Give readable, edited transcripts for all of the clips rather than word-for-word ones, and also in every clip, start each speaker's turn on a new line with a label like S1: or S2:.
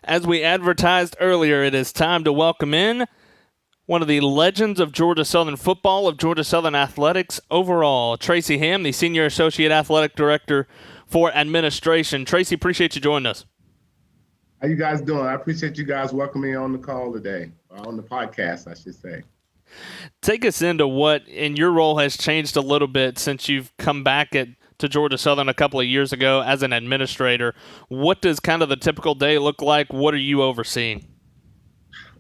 S1: As we advertised earlier, it is time to welcome in one of the legends of Georgia Southern football, of Georgia Southern athletics overall, Tracy Ham, the Senior Associate Athletic Director for Administration. Tracy, appreciate you joining us.
S2: How you guys doing? I appreciate you guys welcoming me on the call today, or on the podcast, I should say.
S1: Take us into what, in your role, has changed a little bit since you've come back to Georgia Southern a couple of years ago as an administrator. What does kind of the typical day look like? What are you overseeing?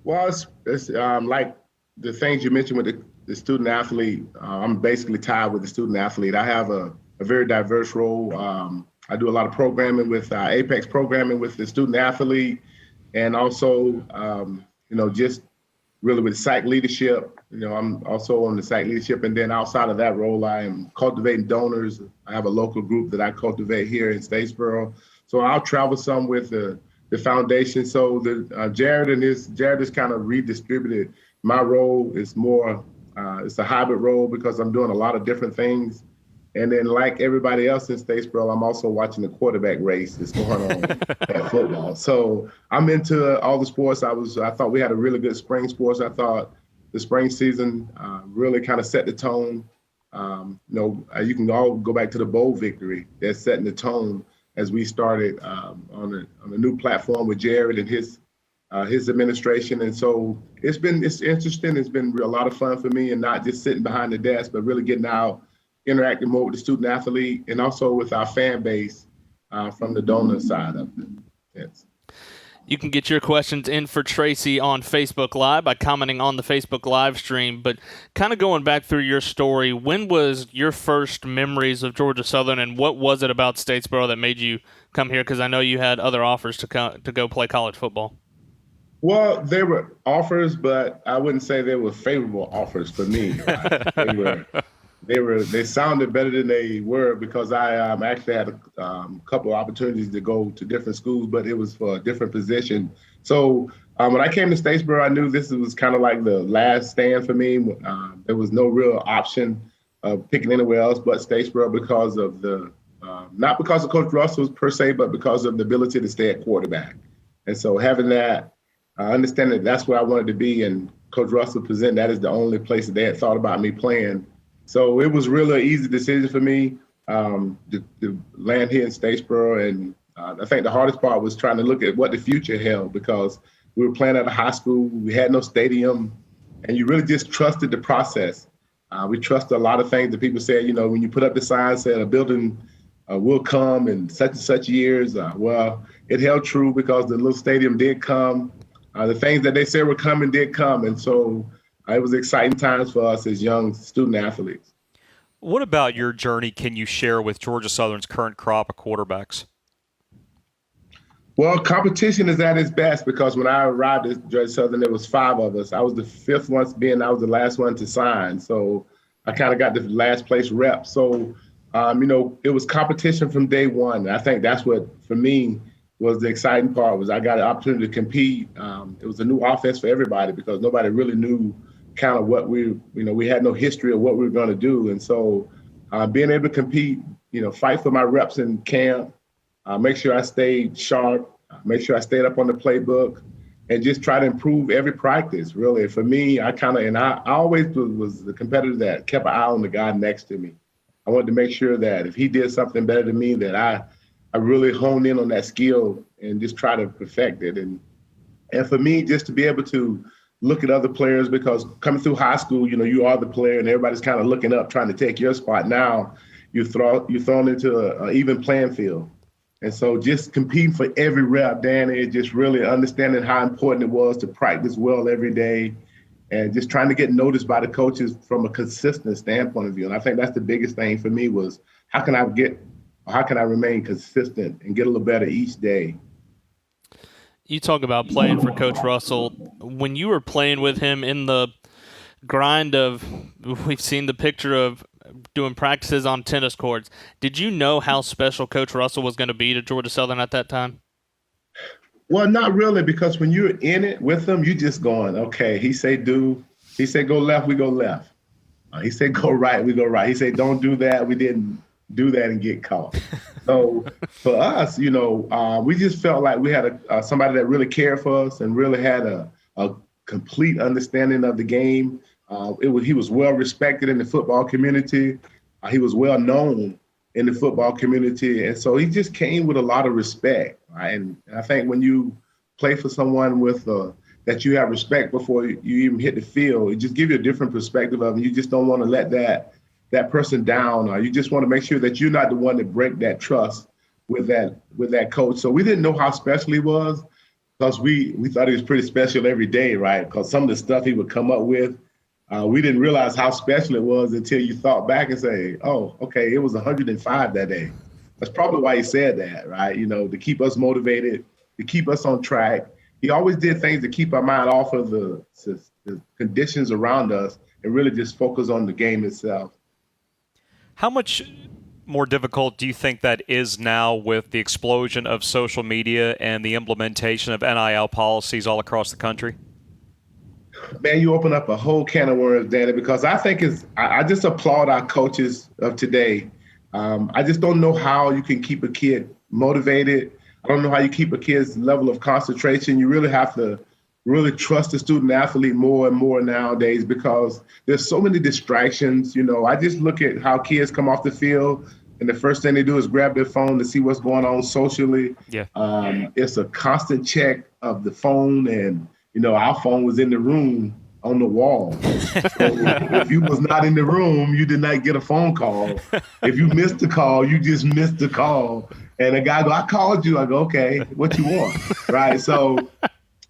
S2: Well, it's like the things you mentioned with the student athlete. I'm basically tied with the student athlete. I have a very diverse role. I do a lot of programming with Apex programming with the student athlete, and also, just really with psych leadership. I'm also on the psych leadership, and then outside of that role, I am cultivating donors. I have a local group that I cultivate here in Statesboro. So I'll travel some with the foundation. So Jared has kind of redistributed. My role is more, it's a hybrid role because I'm doing a lot of different things. And then, like everybody else in Statesboro, I'm also watching the quarterback race that's going on at football. So I'm into all the sports. I thought we had a really good spring sports. I thought the spring season really kind of set the tone. You can all go back to the bowl victory that's setting the tone as we started on a new platform with Jared and his administration. And so it's interesting. It's been a lot of fun for me, and not just sitting behind the desk, but really getting out, interacting more with the student athlete and also with our fan base from the donor side of it. Yes.
S1: You can get your questions in for Tracy on Facebook Live by commenting on the Facebook live stream. But kind of going back through your story, when was your first memories of Georgia Southern, and what was it about Statesboro that made you come here? Because I know you had other offers to go play college football.
S2: Well, there were offers, but I wouldn't say they were favorable offers for me. They sounded better than they were because I actually had a couple of opportunities to go to different schools, but it was for a different position. So when I came to Statesboro, I knew this was kind of like the last stand for me. There was no real option of picking anywhere else but Statesboro because of not because of Coach Russell per se, but because of the ability to stay at quarterback. And so having that, understanding that's where I wanted to be, and Coach Russell presented that as the only place that they had thought about me playing. So it was really an easy decision for me to land here in Statesboro. And I think the hardest part was trying to look at what the future held, because we were playing at a high school. We had no stadium, and you really just trusted the process. We trusted a lot of things that people said, when you put up the sign saying a building will come in such and such years. Well, it held true because the little stadium did come. The things that they said were coming did come. And so it was exciting times for us as young student athletes.
S3: What about your journey can you share with Georgia Southern's current crop of quarterbacks?
S2: Well, competition is at its best because when I arrived at Georgia Southern, there was 5 of us. I was the 5th one, being I was the last one to sign. So I kind of got the last place rep. So, it was competition from day one. I think that's what, for me, was the exciting part, was I got an opportunity to compete. It was a new offense for everybody because nobody really knew kind of what we had no history of what we were going to do. And so being able to compete, fight for my reps in camp, make sure I stayed sharp, make sure I stayed up on the playbook, and just try to improve every practice, really. For me, I always was the competitor that kept an eye on the guy next to me. I wanted to make sure that if he did something better than me, that I really honed in on that skill and just try to perfect it. And for me, just to be able to look at other players, because coming through high school, you are the player and everybody's kind of looking up, trying to take your spot. Now you're thrown into an even playing field. And so just competing for every rep, Danny, just really understanding how important it was to practice well every day and just trying to get noticed by the coaches from a consistent standpoint of view. And I think that's the biggest thing for me was how can I remain consistent and get a little better each day?
S1: You talk about playing for Coach Russell. When you were playing with him in the grind of, we've seen the picture of doing practices on tennis courts, did you know how special Coach Russell was going to be to Georgia Southern at that time?
S2: Well, not really, because when you're in it with him, you just going, okay, he say do, he say go left, we go left. He said go right, we go right. He said don't do that, we didn't do that and get caught. So for us, we just felt like we had somebody that really cared for us and really had a complete understanding of the game. He was well respected in the football community. He was well known in the football community, and so he just came with a lot of respect. Right? And I think when you play for someone with that you have respect before you even hit the field, it just gives you a different perspective of it. You just don't want to let that person down, or you just want to make sure that you're not the one to break that trust with that coach. So we didn't know how special he was because we thought he was pretty special every day, right? Because some of the stuff he would come up with, we didn't realize how special it was until you thought back and say, oh, okay, it was 105 that day. That's probably why he said that, right? To keep us motivated, to keep us on track. He always did things to keep our mind off of the conditions around us and really just focus on the game itself.
S3: How much more difficult do you think that is now with the explosion of social media and the implementation of NIL policies all across the country?
S2: Man, you open up a whole can of worms, Danny, because I think I just applaud our coaches of today. I just don't know how you can keep a kid motivated. I don't know how you keep a kid's level of concentration. You really have to really trust the student athlete more and more nowadays because there's so many distractions. I just look at how kids come off the field and the first thing they do is grab their phone to see what's going on socially.
S3: Yeah.
S2: It's a constant check of the phone, and our phone was in the room on the wall. So if you was not in the room, you did not get a phone call. If you missed the call, you just missed the call. And a guy go, I called you. I go, okay, what you want? Right. So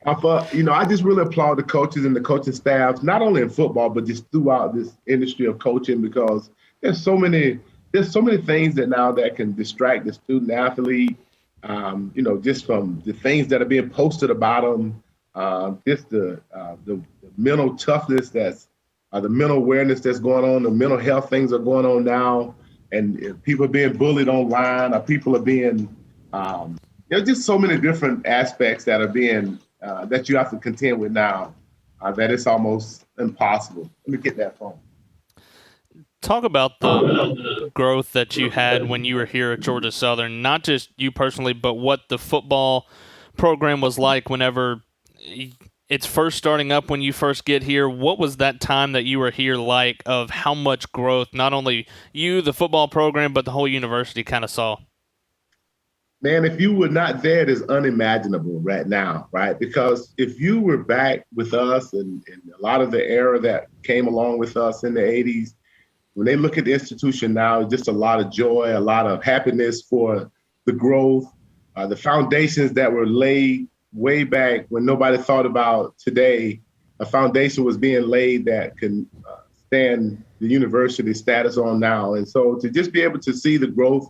S2: I just really applaud the coaches and the coaching staff, not only in football, but just throughout this industry of coaching, because there's so many things that can distract the student athlete, just from the things that are being posted about them, just the mental toughness the mental awareness that's going on, the mental health things are going on now, and people are being bullied online, or people are being, there's just so many different aspects that are being that you have to contend with now, that it's almost impossible. Let me get that phone.
S1: Talk about the growth that you had when you were here at Georgia Southern, not just you personally, but what the football program was like whenever it's first starting up when you first get here. What was that time that you were here like, of how much growth not only you, the football program, but the whole university kind of saw?
S2: Man, if you were not there, it is unimaginable right now, right? Because if you were back with us and a lot of the era that came along with us in the 80s, when they look at the institution now, it's just a lot of joy, a lot of happiness for the growth, the foundations that were laid way back when nobody thought about today. A foundation was being laid that can stand the university status on now. And so to just be able to see the growth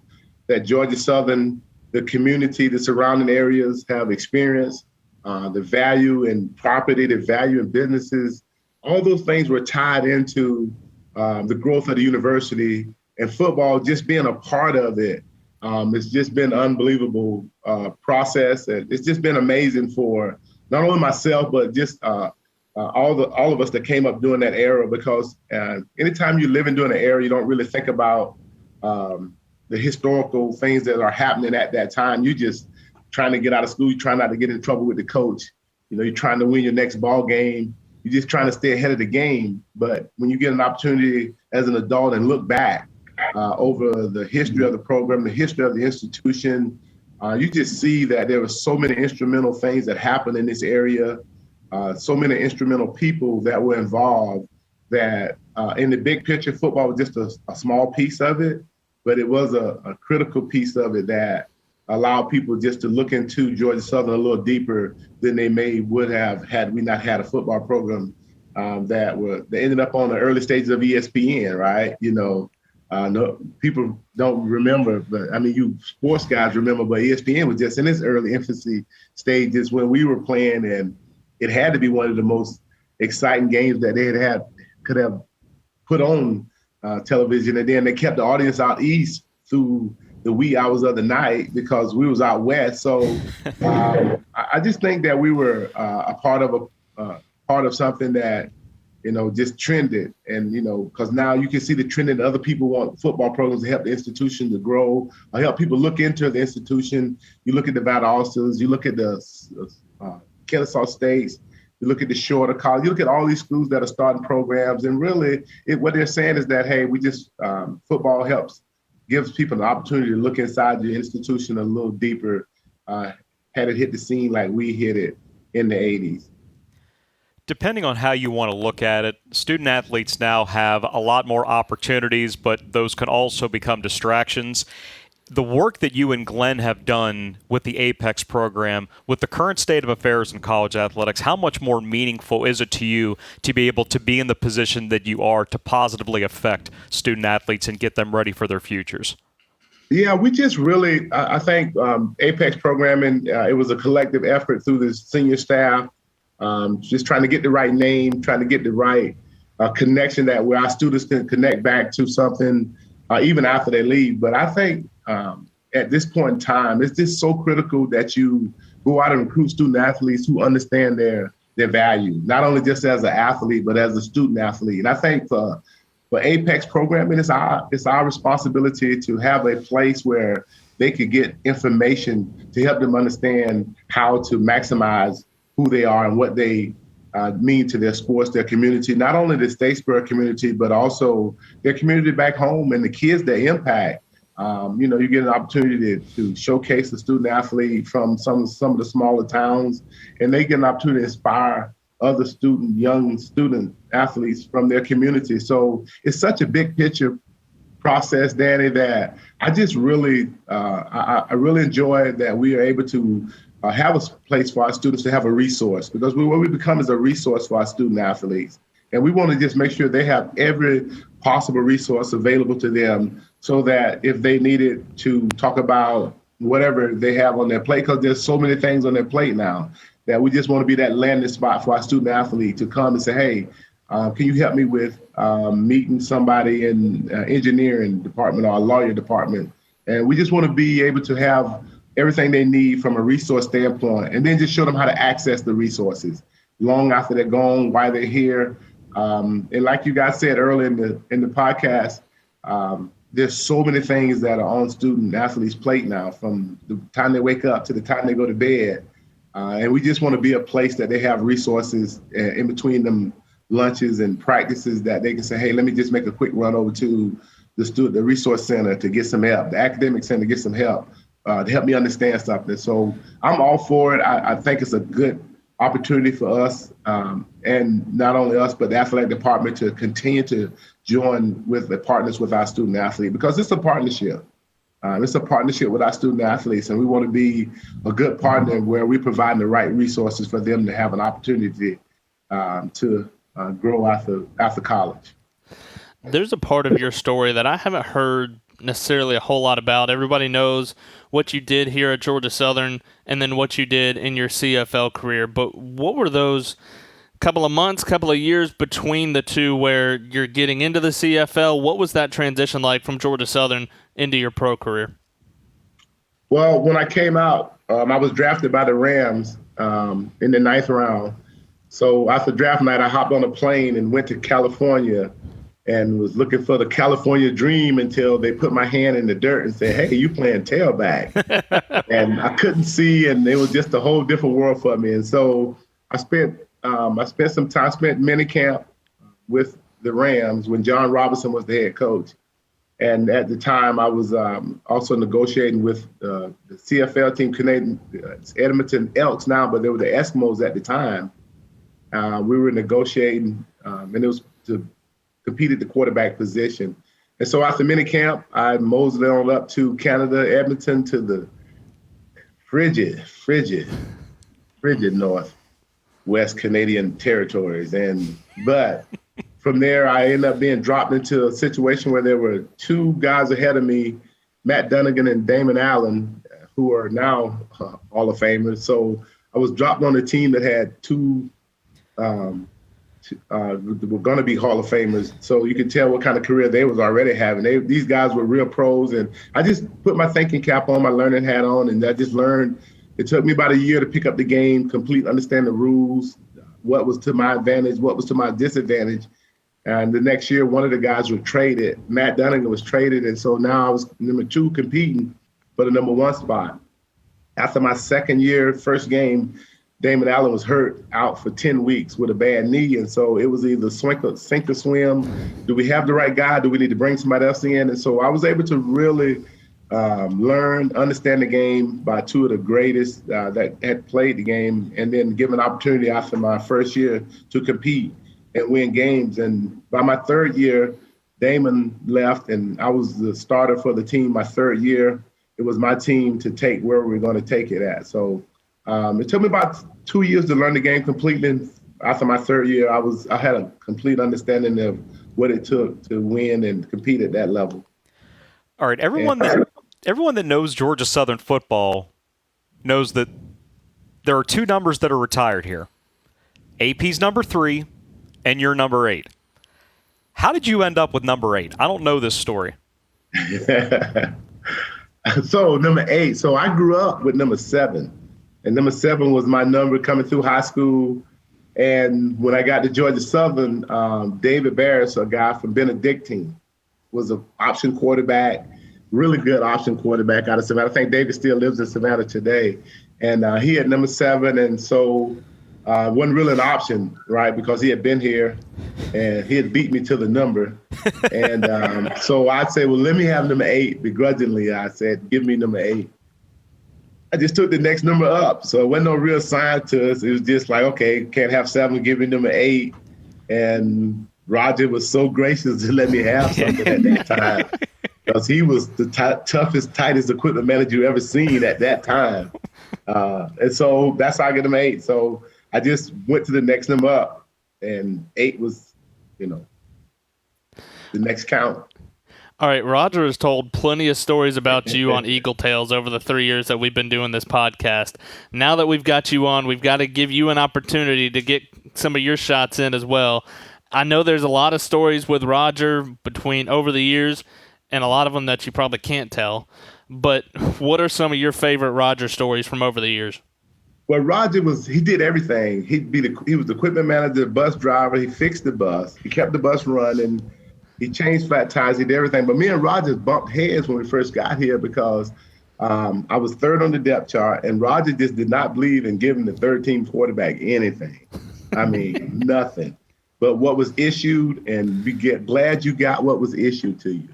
S2: that Georgia Southern, the community, the surrounding areas have experienced, the value in property, the value in businesses, all those things were tied into the growth of the university, and football just being a part of it. It's just been an unbelievable process, and it's just been amazing for not only myself, but just all of us that came up during that era, because anytime you're living during an era, you don't really think about the historical things that are happening at that time. You just trying to get out of school. You trying not to get in trouble with the coach. You're trying to win your next ball game. You're just trying to stay ahead of the game. But when you get an opportunity as an adult and look back over the history of the program, the history of the institution, you just see that there were so many instrumental things that happened in this area, so many instrumental people that were involved, that in the big picture, football was just a small piece of it, but it was a critical piece of it that allowed people just to look into Georgia Southern a little deeper than they would have had we not had a football program that ended up on the early stages of ESPN, right? No, people don't remember, but I mean, you sports guys remember, but ESPN was just in its early infancy stages when we were playing, and it had to be one of the most exciting games that they could have put on television. And then they kept the audience out east through the wee hours of the night because we was out west. So I just think that we were a part of something that just trended. And, because now you can see the trend that other people want football programs to help the institution to grow or help people look into the institution. You look at the Valdosta's, you look at the Kennesaw States, you look at the Shorter College, you look at all these schools that are starting programs. And really what they're saying is that, hey, football gives people an opportunity to look inside the institution a little deeper, had it hit the scene like we hit it in the 80s.
S3: Depending on how you want to look at it, student athletes now have a lot more opportunities, but those can also become distractions. The work that you and Glenn have done with the Apex program, with the current state of affairs in college athletics, how much more meaningful is it to you to be able to be in the position that you are to positively affect student athletes and get them ready for their futures?
S2: Yeah, we just really, I think Apex programming, it was a collective effort through the senior staff, just trying to get the right name, trying to get the right connection that where our students can connect back to something even after they leave. But I think at this point in time, it's just so critical that you go out and recruit student athletes who understand their value, not only just as an athlete, but as a student athlete. And I think for Apex programming, it's our responsibility to have a place where they could get information to help them understand how to maximize who they are and what they mean to their sports, their community, not only the Statesboro community, but also their community back home and the kids they impact. You get an opportunity to showcase a student athlete from some of the smaller towns, and they get an opportunity to inspire other young student athletes from their community. So it's such a big picture process, Danny, that I just really, I really enjoy that we are able to have a place for our students to have a resource, because what we become is a resource for our student athletes. And we want to just make sure they have every possible resource available to them so that if they needed to talk about whatever they have on their plate, because there's so many things on their plate now, that we just want to be that landing spot for our student athlete to come and say, hey, can you help me with meeting somebody in engineering department or a lawyer department? And we just want to be able to have everything they need from a resource standpoint, and then just show them how to access the resources long after they're gone, why they're here. And like you guys said earlier in the podcast, there's so many things that are on student athletes' plate now, from the time they wake up to the time they go to bed. And we just want to be a place that they have resources in between them lunches and practices that they can say, hey, let me just make a quick run over to the resource center to get some help, the academic center to get some help, to help me understand something. So I'm all for it. I think it's a good opportunity for us, and not only us, but the athletic department to continue to join with the partners with our student athlete, because it's a partnership. It's a partnership with our student athletes, and we want to be a good partner where we provide the right resources for them to have an opportunity to grow after college.
S1: There's a part of your story that I haven't heard necessarily a whole lot about. Everybody knows what you did here at Georgia Southern and then what you did in your CFL career. But what were those couple of months, couple of years between the two where you're getting into the CFL? What was that transition like from Georgia Southern into your pro career?
S2: Well, when I came out, I was drafted by the Rams in the 9th round. So after draft night, I hopped on a plane and went to California and was looking for the California dream until they put my hand in the dirt and said, hey, you playing tailback. And I couldn't see, and it was just a whole different world for me. And so I spent some time, spent minicamp with the Rams when John Robinson was the head coach. And at the time, I was also negotiating with the CFL team, Canadian Edmonton Elks now, but they were the Eskimos at the time. We were negotiating, and it was to compete at the quarterback position. And so after minicamp, I moseyed on up to Canada, Edmonton, to the frigid Northwest Canadian territories. But from there, I ended up being dropped into a situation where there were two guys ahead of me, Matt Dunnigan and Damon Allen, who are now Hall of Famers. So I was dropped on a team that had two were going to be Hall of Famers. So you could tell what kind of career they was already having. These guys were real pros. And I just put my thinking cap on, my learning hat on, and I just learned. It took me about a year to pick up the game, understand the rules, what was to my advantage, what was to my disadvantage. And the next year, one of the guys was traded. Matt Dunnigan was traded, and so now I was number 2 competing for the number 1 spot. After my second year, first game, Damon Allen was hurt out for 10 weeks with a bad knee, and so it was either sink or swim. Do we have the right guy? Do we need to bring somebody else in? And so I was able to really learn, understand the game by 2 of the greatest that had played the game, and then give an opportunity after my first year to compete and win games. And by my third year, Damon left, and I was the starter for the team my third year. It was my team to take where we were going to take it at. So it took me about 2 years to learn the game completely. And after my third year, I had a complete understanding of what it took to win and compete at that level.
S3: All right, everyone that knows Georgia Southern football knows that there are 2 numbers that are retired here. AP's number 3 and you're number 8. How did you end up with number 8? I don't know this story.
S2: So number 8. So I grew up with number 7, and number 7 was my number coming through high school. And when I got to Georgia Southern, David Barris, a guy from Benedictine, was an option quarterback, really good option quarterback out of Savannah. I think David still lives in Savannah today. And he had number 7, and so wasn't really an option, right, because he had been here and he had beat me to the number. And so I'd say, well, let me have number 8. Begrudgingly, I said, give me number 8. I just took the next number up. So it wasn't no real sign to us. It was just like, okay, can't have 7, give me number 8. And Roger was so gracious to let me have something at that time, because he was the toughest, tightest equipment manager you ever seen at that time. And so that's how I get number 8. So I just went to the next number up, and 8 was, the next count.
S1: All right, Roger has told plenty of stories about you on Eagle Tales over the 3 years that we've been doing this podcast. Now that we've got you on, we've got to give you an opportunity to get some of your shots in as well. I know there's a lot of stories with Roger between over the years, and a lot of them that you probably can't tell. But what are some of your favorite Roger stories from over the years?
S2: Well, Roger he did everything. He was the equipment manager, bus driver. He fixed the bus. He kept the bus running. He changed flat tires. He did everything. But me and Roger bumped heads when we first got here because I was third on the depth chart, and Roger just did not believe in giving the third team quarterback anything. I mean, nothing. But what was issued, and glad you got what was issued to you.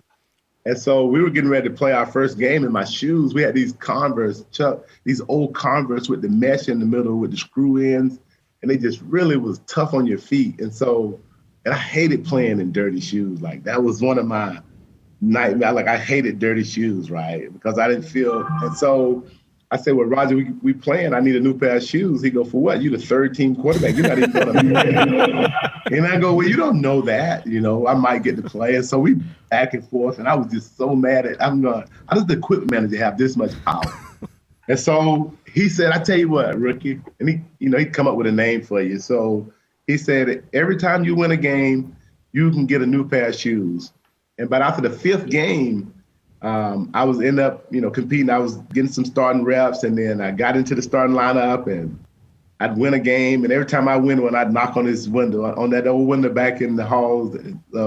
S2: And so we were getting ready to play our first game in my shoes. We had these Converse, these old Converse with the mesh in the middle with the screw ends, and they just really was tough on your feet. And I hated playing in dirty shoes. Like, that was one of my nightmares. Like, I hated dirty shoes, right? Because I didn't feel, and so I said, well, Roger, we playing. I need a new pair of shoes. He go, for what? You the third team quarterback. You're not even going to play. And I go, well, you don't know that. I might get to play. And so we back and forth. And I was just so mad at, how does the equipment manager have this much power? And so he said, I tell you what, rookie. And he'd come up with a name for you. So he said, every time you win a game, you can get a new pair of shoes. But after the 5th game, I was end up, competing. I was getting some starting reps, and then I got into the starting lineup, and I'd win a game. And every time I win one, I'd knock on his window, on that old window back in the halls,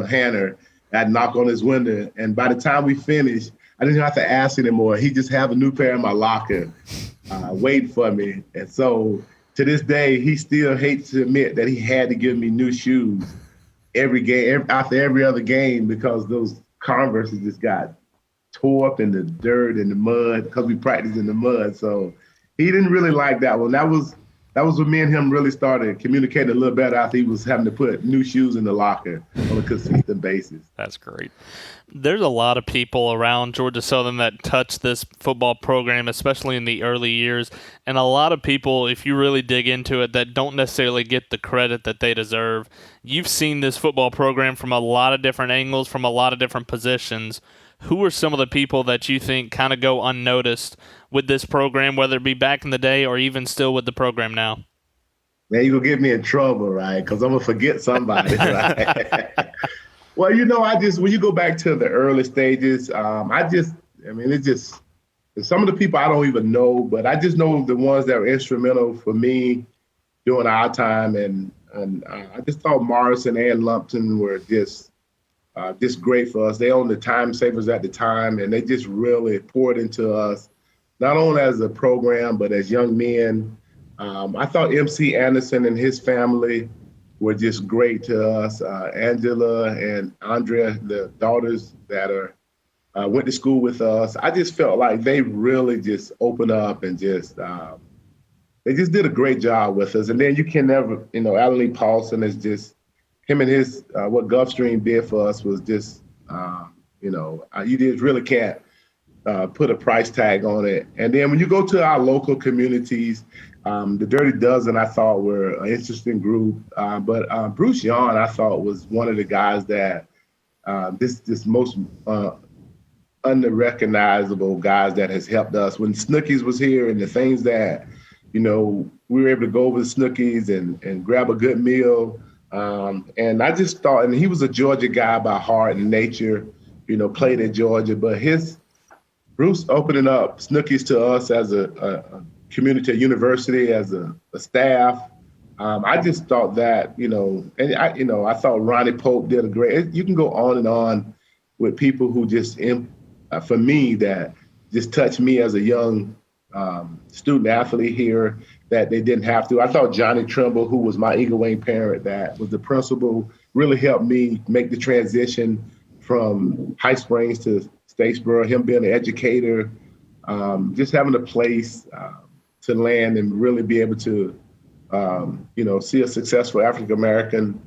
S2: Hanner. I'd knock on his window. And by the time we finished, I didn't have to ask anymore. He just have a new pair in my locker waiting for me. And so to this day, he still hates to admit that he had to give me new shoes every game, after every other game, because those Converses just got tore up in the dirt and the mud, because we practiced in the mud. So he didn't really like that one. That was when me and him really started communicating a little better after he was having to put new shoes in the locker on a consistent basis.
S3: That's great.
S1: There's a lot of people around Georgia Southern that touched this football program, especially in the early years. And a lot of people, if you really dig into it, that don't necessarily get the credit that they deserve. You've seen this football program from a lot of different angles, from a lot of different positions. Who are some of the people that you think kind of go unnoticed with this program, whether it be back in the day or even still with the program now?
S2: Man, you're going to get me in trouble, right? Because I'm going to forget somebody, right? Well, when you go back to the early stages, it's just some of the people I don't even know, but I just know the ones that were instrumental for me during our time, and I just thought Morrison and Lumpton were just great for us. They owned the time savers at the time, and they just really poured into us, not only as a program but as young men. I thought MC Anderson and his family were just great to us. Angela and Andrea, the daughters that went to school with us, I just felt like they really just opened up and just they just did a great job with us. And then you can never, Alan Lee Paulson is just, him and his, what Gulfstream did for us was just, you just really can't put a price tag on it. And then when you go to our local communities, the Dirty Dozen, I thought, were an interesting group. But Bruce Yon, I thought, was one of the guys that this most unrecognizable guys that has helped us. When Snookies was here and the things that, we were able to go over to Snookies and grab a good meal. And I just thought, and he was a Georgia guy by heart and nature, played at Georgia, but Bruce opening up Snookies to us as a community, a university, as a staff. I just thought that, and I thought Ronnie Pope did a great, you can go on and on with people who just, for me, that just touched me as a young student athlete here, that they didn't have to. I thought Johnny Trimble, who was my Eagle Wing parent, that was the principal, really helped me make the transition from High Springs to Statesboro, him being an educator, just having a place to land and really be able to, see a successful African-American.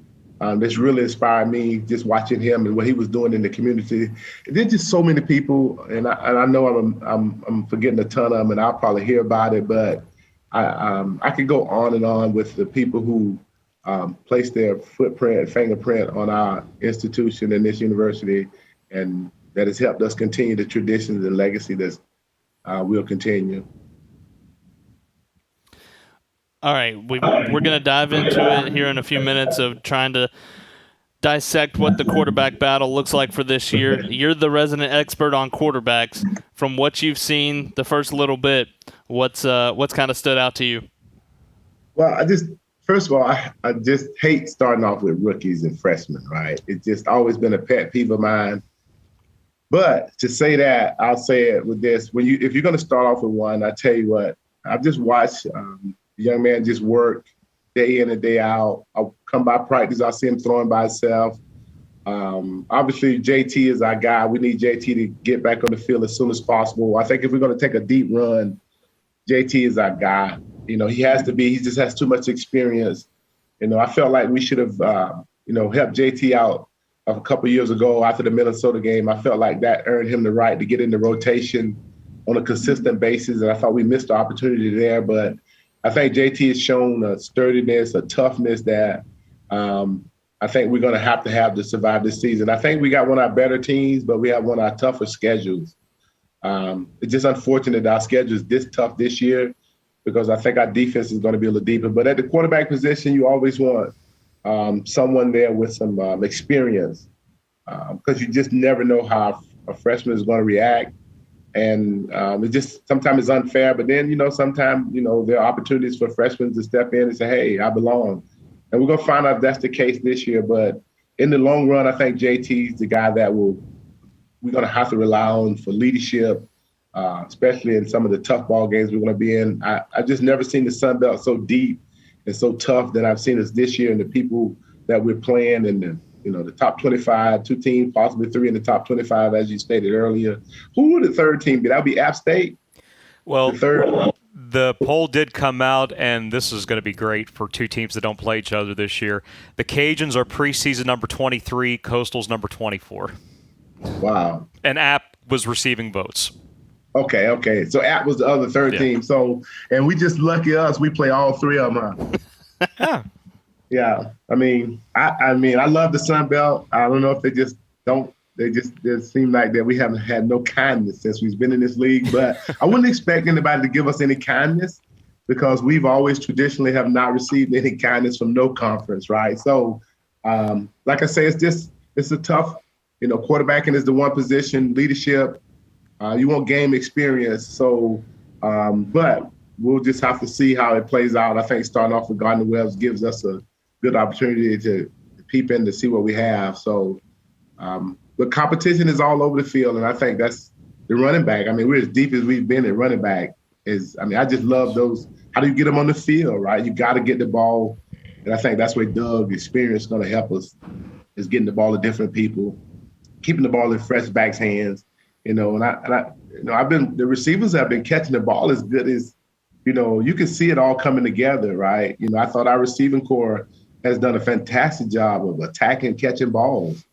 S2: This really inspired me, just watching him and what he was doing in the community. There's just so many people, and I know I'm forgetting a ton of them, and I'll probably hear about it, but I could go on and on with the people who placed their footprint, fingerprint on our institution and this university, and that has helped us continue the traditions and legacy that will continue.
S1: All right, we're going to dive into it here in a few minutes of trying to dissect what the quarterback battle looks like for this year. You're the resident expert on quarterbacks. From what you've seen the first little bit, what's kind of stood out to you?
S2: Well, first of all, I just hate starting off with rookies and freshmen, right? It's just always been a pet peeve of mine. But to say that, I'll say it with this. If you're going to start off with one, I tell you what, I've just watched the young man just work day in and day out. I'll come by practice, I'll see him throwing by himself. Obviously, JT is our guy. We need JT to get back on the field as soon as possible. I think if we're going to take a deep run, JT is our guy. He has to be. He just has too much experience. I felt like we should have, helped JT out a couple of years ago after the Minnesota game. I felt like that earned him the right to get in the rotation on a consistent basis, and I thought we missed the opportunity there. But I think JT has shown a sturdiness, a toughness that I think we're going to have to survive this season. I think we got one of our better teams, but we have one of our tougher schedules. It's just unfortunate that our schedule is this tough this year because I think our defense is going to be a little deeper. But at the quarterback position, you always want someone there with some experience because you just never know how a freshman is going to react. And it just sometimes it's unfair, but then, sometimes, there are opportunities for freshmen to step in and say, hey, I belong. And we're going to find out if that's the case this year. But in the long run, I think JT's the guy that we're going to have to rely on for leadership, especially in some of the tough ball games we're going to be in. I've just never seen the Sun Belt so deep and so tough that I've seen us this year, and the people that we're playing and the top 25, 2 teams, possibly 3 in the top 25, as you stated earlier. Who would the third team be? That would be App State?
S3: Well, the poll did come out, and this is going to be great for 2 teams that don't play each other this year. The Cajuns are preseason number 23, Coastal's number 24.
S2: Wow.
S3: And App was receiving votes.
S2: Okay. So App was the other third team. So, and we just lucky us, we play all 3 of them, huh?
S3: Yeah.
S2: Yeah, I mean, I love the Sun Belt. I don't know if they just seem like that we haven't had no kindness since we've been in this league. But I wouldn't expect anybody to give us any kindness because we've always traditionally have not received any kindness from no conference, right? So, like I say, it's a tough, quarterbacking is the one position, leadership. You want game experience. So, but we'll just have to see how it plays out. I think starting off with Gardner-Webb's gives us a good opportunity to peep in to see what we have. So, but competition is all over the field, and I think that's the running back. I mean, we're as deep as we've been at running back. I just love those. How do you get them on the field, right? You got to get the ball, and I think that's where Doug's experience is going to help us, is getting the ball to different people, keeping the ball in fresh backs' hands. The receivers have been catching the ball as good as, you can see it all coming together, right? I thought our receiving core has done a fantastic job of attacking, catching balls.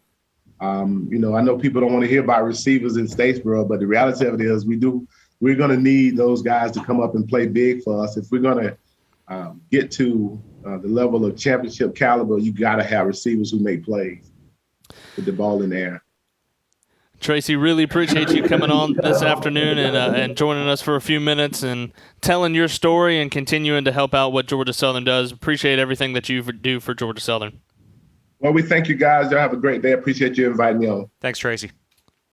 S2: I know people don't want to hear about receivers in Statesboro, but the reality of it is we're going to need those guys to come up and play big for us. If we're going to get to the level of championship caliber, you got to have receivers who make plays with the ball in the air.
S1: Tracy, really appreciate you coming on this afternoon and joining us for a few minutes and telling your story and continuing to help out what Georgia Southern does. Appreciate everything that you do for Georgia Southern.
S2: Well, we thank you guys. Y'all have a great day. Appreciate you inviting me on.
S3: Thanks, Tracy.